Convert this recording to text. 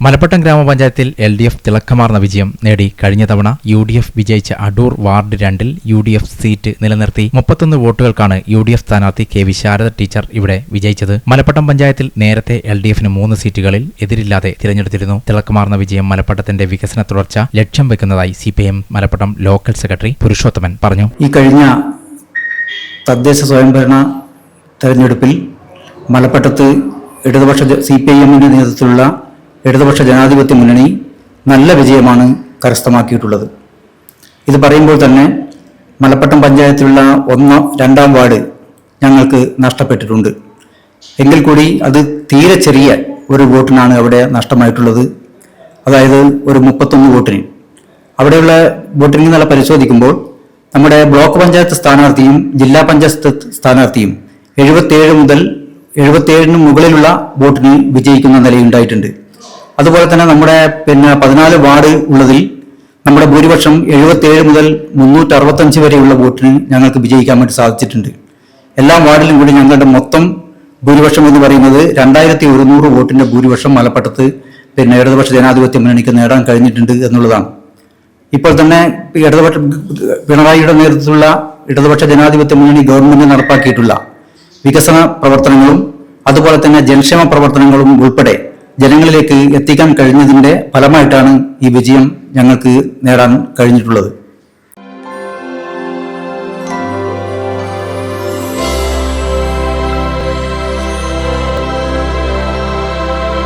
മലപ്പട്ടം ഗ്രാമപഞ്ചായത്തിൽ LDF തിളക്കമാർന്ന വിജയം നേടി. കഴിഞ്ഞ തവണ UDF വിജയിച്ച അടൂർ വാർഡ് 2-ൽ UDF സീറ്റ് നിലനിർത്തി 31 വോട്ടുകൾക്കാണ് UDF സ്ഥാനാർത്ഥി KV ശാരദ ടീച്ചർ ഇവിടെ വിജയിച്ചത്. മലപ്പട്ടം പഞ്ചായത്തിൽ നേരത്തെ LDFന് 3 സീറ്റുകളിൽ എതിരില്ലാതെ തിരഞ്ഞെടുത്തിരുന്നു. തിളക്കമാർന്ന വിജയം മലപ്പട്ടത്തിന്റെ വികസന തുടർച്ച ലക്ഷ്യം വെക്കുന്നതായി CPIM Malappattam local secretary Purushothaman പറഞ്ഞു. ഈ കഴിഞ്ഞ തദ്ദേശ സ്വയംഭരണ തെരഞ്ഞെടുപ്പിൽ മലപ്പട്ടത്ത് ഇടതുപക്ഷ CPIMന്റെ നേതൃത്വത്തിലുള്ള ഇടതുപക്ഷ ജനാധിപത്യ മുന്നണി നല്ല വിജയമാണ് കരസ്ഥമാക്കിയിട്ടുള്ളത്. ഇത് പറയുമ്പോൾ തന്നെ മലപ്പട്ടം പഞ്ചായത്തിലുള്ള 1-2 വാർഡ് ഞങ്ങൾക്ക് നഷ്ടപ്പെട്ടിട്ടുണ്ട്. എങ്കിൽ കൂടി അത് തീരെ ചെറിയ ഒരു വോട്ടിനാണ് അവിടെ നഷ്ടമായിട്ടുള്ളത്. അതായത് ഒരു 31 വോട്ടിന്. അവിടെയുള്ള വോട്ടിംഗ് നില പരിശോധിക്കുമ്പോൾ നമ്മുടെ ബ്ലോക്ക് പഞ്ചായത്ത് സ്ഥാനാർത്ഥിയും ജില്ലാ പഞ്ചായത്ത് സ്ഥാനാർത്ഥിയും 77 മുകളിലുള്ള വോട്ടിന് വിജയിക്കുന്ന നിലയുണ്ടായിട്ടുണ്ട്. അതുപോലെ തന്നെ നമ്മുടെ 14 വാർഡ് ഉള്ളതിൽ നമ്മുടെ ഭൂരിപക്ഷം 77 മുതൽ 365 വരെയുള്ള വോട്ടിന് ഞങ്ങൾക്ക് വിജയിക്കാൻ വേണ്ടി സാധിച്ചിട്ടുണ്ട്. എല്ലാ വാർഡിലും കൂടി ഞങ്ങളുടെ മൊത്തം ഭൂരിപക്ഷം എന്ന് പറയുന്നത് 2100 വോട്ടിന്റെ ഭൂരിപക്ഷം മലപ്പട്ടത്ത് ഇടതുപക്ഷ ജനാധിപത്യ മുന്നണിക്ക് നേടാൻ കഴിഞ്ഞിട്ടുണ്ട് എന്നുള്ളതാണ്. ഇപ്പോൾ തന്നെ പിണറായിയുടെ നേതൃത്വത്തിലുള്ള ഇടതുപക്ഷ ജനാധിപത്യ മുന്നണി ഗവൺമെന്റ് നടപ്പാക്കിയിട്ടുള്ള വികസന പ്രവർത്തനങ്ങളും അതുപോലെ തന്നെ ജനക്ഷേമ പ്രവർത്തനങ്ങളും ഉൾപ്പെടെ ജനങ്ങളിലേക്ക് എത്തിക്കാൻ കഴിഞ്ഞതിന്റെ ഫലമായിട്ടാണ് ഈ വിജയം ഞങ്ങൾക്ക് നേടാൻ കഴിഞ്ഞിട്ടുള്ളത്.